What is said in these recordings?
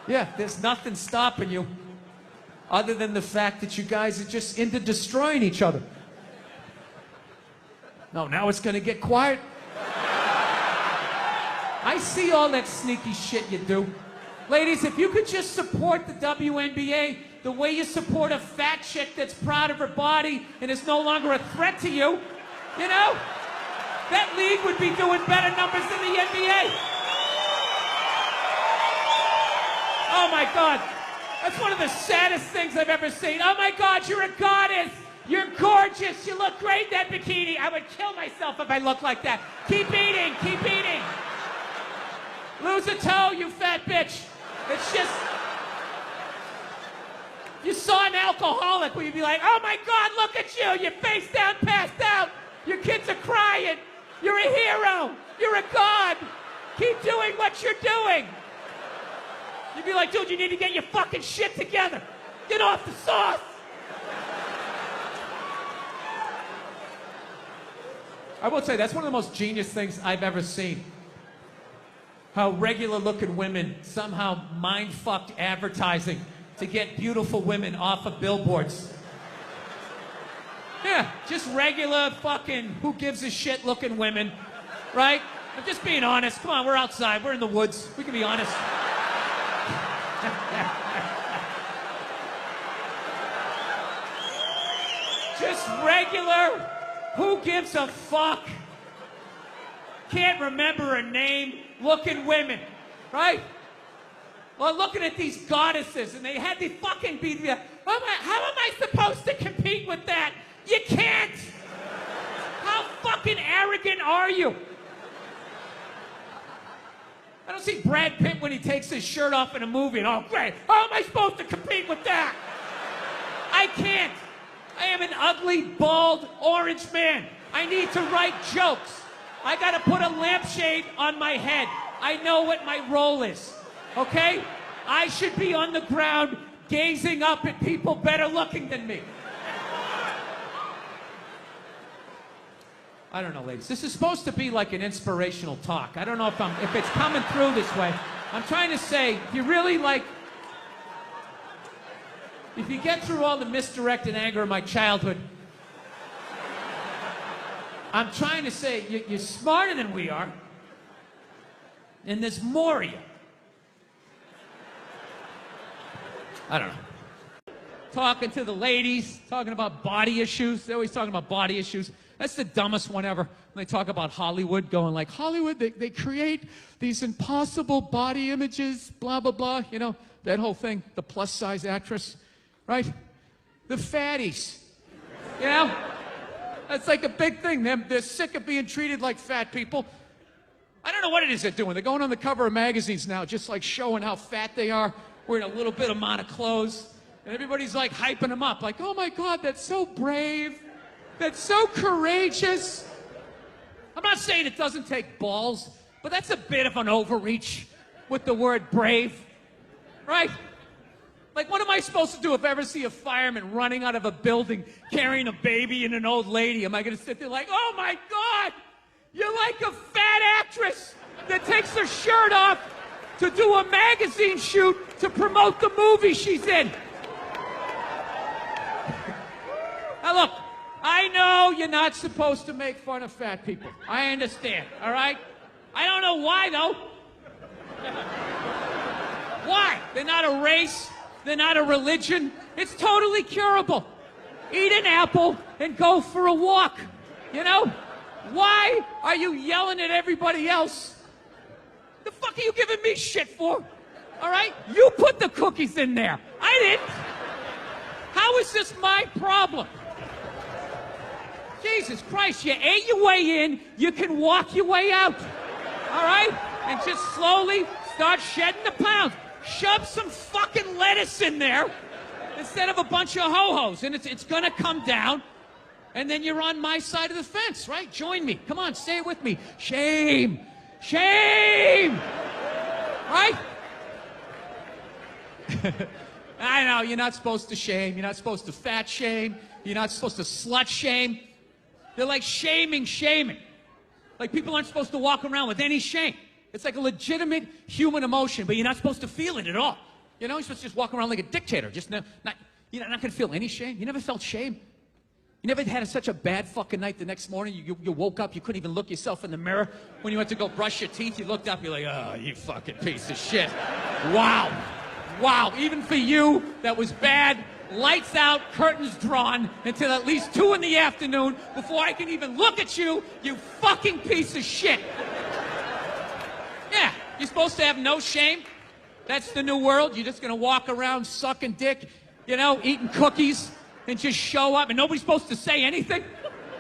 Yeah, there's nothing stopping you other than the fact that you guys are just into destroying each other. No, now it's gonna get quiet. I see all that sneaky shit you do. Ladies, if you could just support the WNBA the way you support a fat chick that's proud of her body and is no longer a threat to you, you know? That league would be doing better numbers than the NBA. Oh my God. That's one of the saddest things I've ever seen. Oh my God, you're a goddess. You're gorgeous. You look great in that bikini. I would kill myself if I looked like that. Keep eating. Keep eating. Lose a toe, you fat bitch. It's just... You saw an alcoholic where you'd be like, oh my God, look at you. You're face down, passed out. Your kids are crying. You're a hero. You're a god. Keep doing what you're doing. You'd be like, dude, you need to get your fucking shit together. Get off the sauce. I will say, that's one of the most genius things I've ever seen. How regular-looking women somehow mind-fucked advertising to get beautiful women off of billboards. Yeah, just regular fucking who gives a shit looking women, right? I'm just being honest. Come on, we're outside. We're in the woods. We can be honest. Just regular, who gives a fuck? Can't remember her name, looking women, right? Well, looking at these goddesses, and they had to fucking be, how am I supposed to compete with that? You can't! How fucking arrogant are you? I don't see Brad Pitt when he takes his shirt off in a movie and, oh, great, how am I supposed to compete with that? I can't. I am an ugly, bald, orange man. I need to write jokes. I gotta put a lampshade on my head. I know what my role is, okay? I should be on the ground gazing up at people better looking than me. I don't know, ladies. This is supposed to be like an inspirational talk. I don't know if it's coming through this way. I'm trying to say, if you really like, if you get through all the misdirected anger of my childhood, I'm trying to say, you're smarter than we are, and there's more of you. I don't know. Talking to the ladies, talking about body issues. They're always talking about body issues. That's the dumbest one ever. When they talk about Hollywood, going like, Hollywood, they create these impossible body images, blah, blah, blah. You know, that whole thing, the plus-size actress, right? The fatties, you know? That's like a big thing. They're sick of being treated like fat people. I don't know what it is they're doing. They're going on the cover of magazines now, just like showing how fat they are, wearing a little bit amount of clothes. And everybody's like hyping them up, like, oh my God, that's so brave. That's so courageous. I'm not saying it doesn't take balls, but that's a bit of an overreach with the word brave, right? Like, what am I supposed to do if I ever see a fireman running out of a building carrying a baby and an old lady? Am I going to sit there like, oh my God, you're like a fat actress that takes her shirt off to do a magazine shoot to promote the movie she's in? Now look, I know you're not supposed to make fun of fat people. I understand, all right? I don't know why, though. Why? They're not a race. They're not a religion. It's totally curable. Eat an apple and go for a walk, you know? Why are you yelling at everybody else? The fuck are you giving me shit for? All right? You put the cookies in there. I didn't. How is this my problem? Jesus Christ, you ate your way in, you can walk your way out. All right? And just slowly start shedding the pounds. Shove some fucking lettuce in there instead of a bunch of ho-hos, and it's gonna come down, and then you're on my side of the fence, right? Join me. Come on, say it with me. Shame. Shame! Right? I know, you're not supposed to shame. You're not supposed to fat shame. You're not supposed to slut shame. They're like shaming. Like people aren't supposed to walk around with any shame. It's like a legitimate human emotion, but you're not supposed to feel it at all. You know, you're supposed to just walk around like a dictator. Just not you're not going to feel any shame. You never felt shame. You never had such a bad fucking night the next morning. You woke up, you couldn't even look yourself in the mirror. When you went to go brush your teeth, you looked up, you're like, oh, you fucking piece of shit. Wow. Wow. Even for you, that was bad. Lights out, curtains drawn until at least 2 in the afternoon before I can even look at you, you fucking piece of shit. Yeah, you're supposed to have no shame. That's the new world. You're just going to walk around sucking dick, you know, eating cookies and just show up and nobody's supposed to say anything.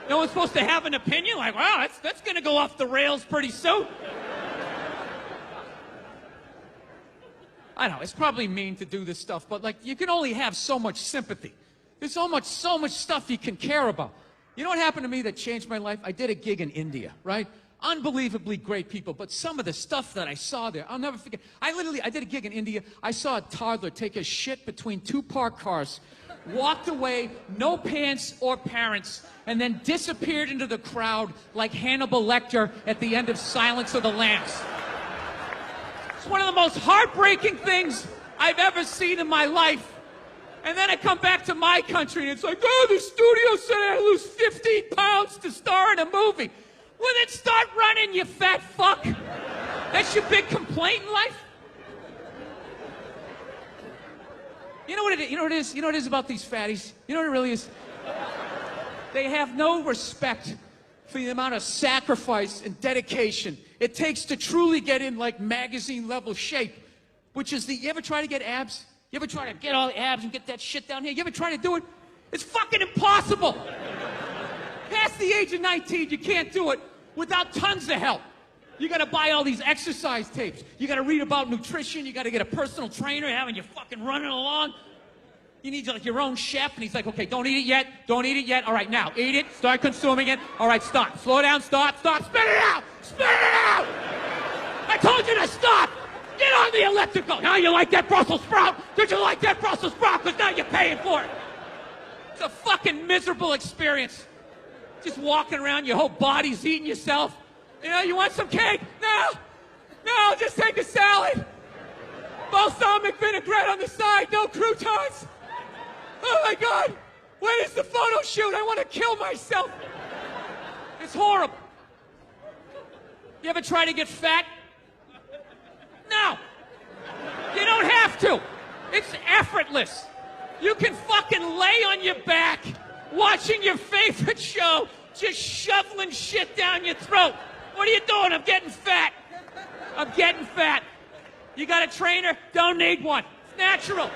No one's supposed to have an opinion. Like, wow, that's going to go off the rails pretty soon. I know, it's probably mean to do this stuff, but like, you can only have so much sympathy. There's so much stuff you can care about. You know what happened to me that changed my life? I did a gig in India, right? Unbelievably great people, but some of the stuff that I saw there, I'll never forget. I did a gig in India. I saw a toddler take a shit between 2 parked cars, walked away, no pants or parents, and then disappeared into the crowd like Hannibal Lecter at the end of Silence of the Lambs. It's one of the most heartbreaking things I've ever seen in my life. And then I come back to my country and it's like, oh, the studio said I had to lose 15 pounds to star in a movie. Well, then start running, you fat fuck. That's your big complaint in life? You know what it is? You know what it is? You know what it is about these fatties? You know what it really is? They have no respect for the amount of sacrifice and dedication it takes to truly get in like magazine level shape, which is you ever try to get abs? You ever try to get all the abs and get that shit down here? You ever try to do it? It's fucking impossible. Past the age of 19, you can't do it without tons of help. You gotta buy all these exercise tapes. You gotta read about nutrition. You gotta get a personal trainer having you fucking running along. You need like your own chef, and he's like, okay, don't eat it yet. Don't eat it yet. All right, now, eat it. Start consuming it. All right, stop. Slow down, stop. Spit it out. Spit it out. I told you to stop. Get on the elliptical. Now you like that Brussels sprout? Did you like that Brussels sprout? Because now you're paying for it. It's a fucking miserable experience. Just walking around, your whole body's eating yourself. You know, you want some cake? No, just take a salad. Balsamic vinaigrette on the side, no croutons. Oh my God, when is the photo shoot? I want to kill myself. It's horrible. You ever try to get fat? No. You don't have to. It's effortless. You can fucking lay on your back, watching your favorite show, just shoveling shit down your throat. What are you doing? I'm getting fat. I'm getting fat. You got a trainer? Don't need one. It's natural.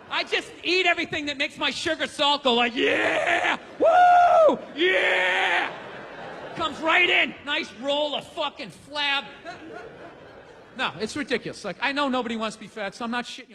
I just eat everything that makes my sugar salt go like, yeah, woo, yeah. Comes right in. Nice roll of fucking flab. No, it's ridiculous. Like, I know nobody wants to be fat, so I'm not shitting you.